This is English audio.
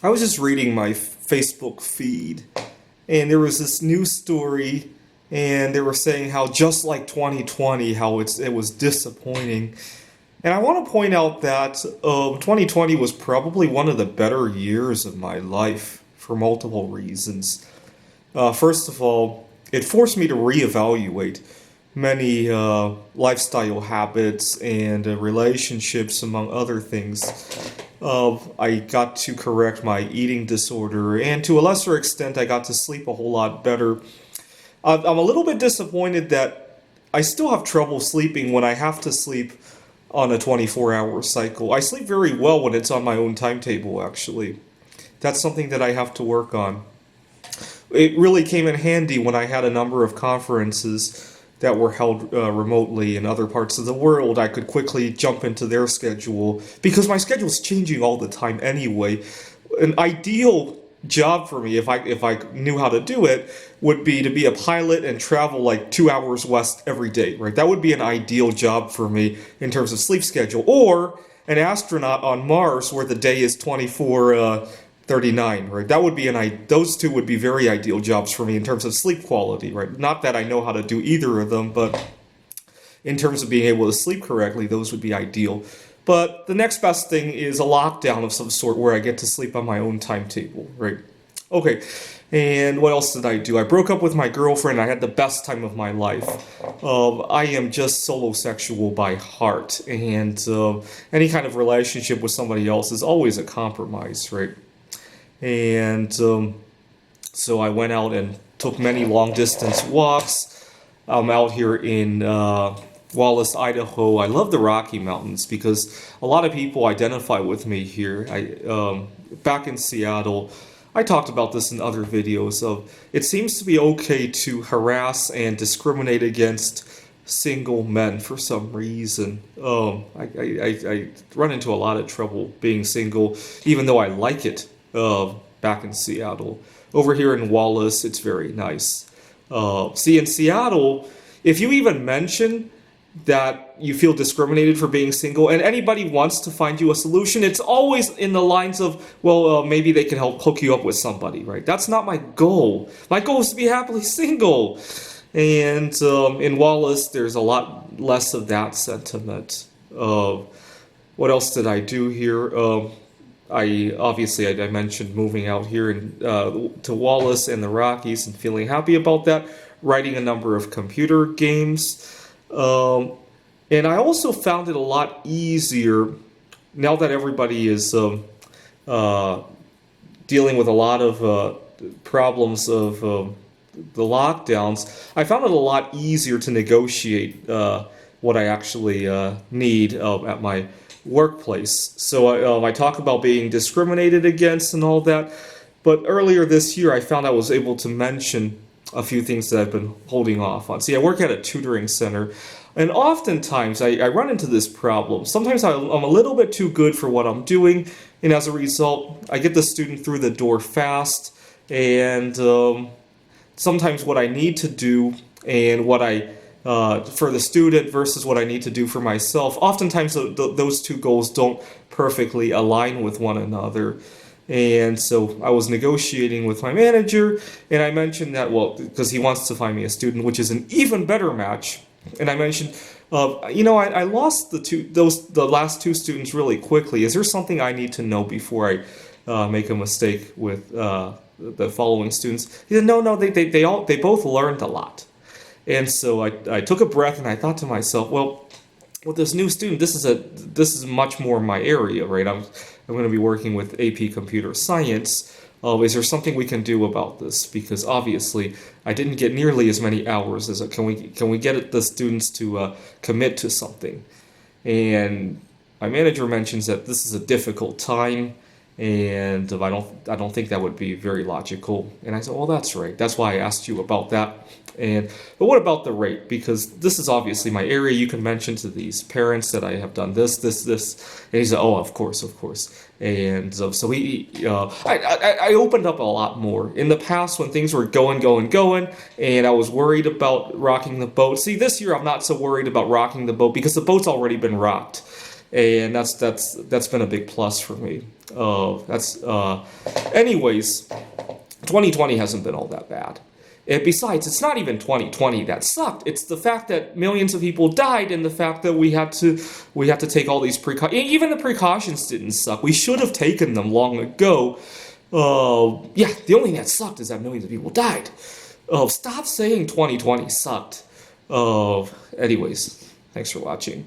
I was just reading my Facebook feed, and there was this news story, and they were saying how just like 2020, how it was disappointing. And I want to point out that 2020 was probably one of the better years of my life for multiple reasons. First of all, it forced me to reevaluate many lifestyle habits and relationships, among other things. I got to correct my eating disorder, and to a lesser extent, I got to sleep a whole lot better. I'm a little bit disappointed that I still have trouble sleeping when I have to sleep on a 24-hour cycle. I sleep very well when it's on my own timetable, actually. That's something that I have to work on. It really came in handy when I had a number of conferences that were held remotely in other parts of the world. I could quickly jump into their schedule because my schedule is changing all the time anyway. An ideal job for me, if I knew how to do it, would be to be a pilot and travel like 2 hours west every day, right? That would be an ideal job for me in terms of sleep schedule. Or an astronaut on Mars where the day is 24:39, right? That would be those two would be very ideal jobs for me in terms of sleep quality, right? Not that I know how to do either of them, but in terms of being able to sleep correctly, those would be ideal. But the next best thing is a lockdown of some sort where I get to sleep on my own timetable, right? Okay, and what else did I do? I broke up with my girlfriend. I had the best time of my life. I am just solo sexual by heart, and any kind of relationship with somebody else is always a compromise, right? And so I went out and took many long distance walks. I'm out here in Wallace, Idaho. I love the Rocky Mountains because a lot of people identify with me here. Back in Seattle, I talked about this in other videos. It seems to be okay to harass and discriminate against single men for some reason. I run into a lot of trouble being single, even though I like it back in Seattle. Over here in Wallace, it's very nice. See, in Seattle, if you even mention that you feel discriminated for being single and anybody wants to find you a solution, it's always in the lines of, well, maybe they can help hook you up with somebody, right? That's not my goal. My goal is to be happily single. And in Wallace, there's a lot less of that sentiment. What else did I do here? I mentioned moving out here to Wallace and the Rockies and feeling happy about that, writing a number of computer games. And I also found it a lot easier now that everybody is dealing with a lot of problems of the lockdowns. I found it a lot easier to negotiate what I actually need at my workplace. So I talk about being discriminated against and all that. But earlier this year, I found I was able to mention a few things that I've been holding off on. See, I work at a tutoring center, and oftentimes I run into this problem. Sometimes I'm a little bit too good for what I'm doing, and as a result, I get the student through the door fast, and sometimes what I need to do and what I for the student versus what I need to do for myself, oftentimes those two goals don't perfectly align with one another. And so I was negotiating with my manager, and I mentioned that, well, because he wants to find me a student, which is an even better match. And I mentioned, I lost the last two students really quickly. Is there something I need to know before I make a mistake with the following students? He said, no, they both learned a lot. And so I took a breath and I thought to myself, well, with this new student, this is much more my area, right? I'm going to be working with AP Computer Science. Is there something we can do about this? Because obviously, I didn't get nearly as many hours as can we get the students to commit to something? And my manager mentions that this is a difficult time, and I don't think that would be very logical. And I said, well, that's right. That's why I asked you about that. But what about the rate? Because this is obviously my area. You can mention to these parents that I have done this. And he said, oh, of course. And so I opened up a lot more. In the past, when things were going, and I was worried about rocking the boat. See, this year I'm not so worried about rocking the boat because the boat's already been rocked. and that's been a big plus for me. Anyways, 2020 hasn't been all that bad. And besides, it's not even 2020 that sucked. It's the fact that millions of people died, and the fact that we had to take all these precautions. Even the precautions didn't suck. We should have taken them long ago. Yeah, the only thing that sucked is that millions of people died. Stop saying 2020 sucked. Anyways, thanks for watching.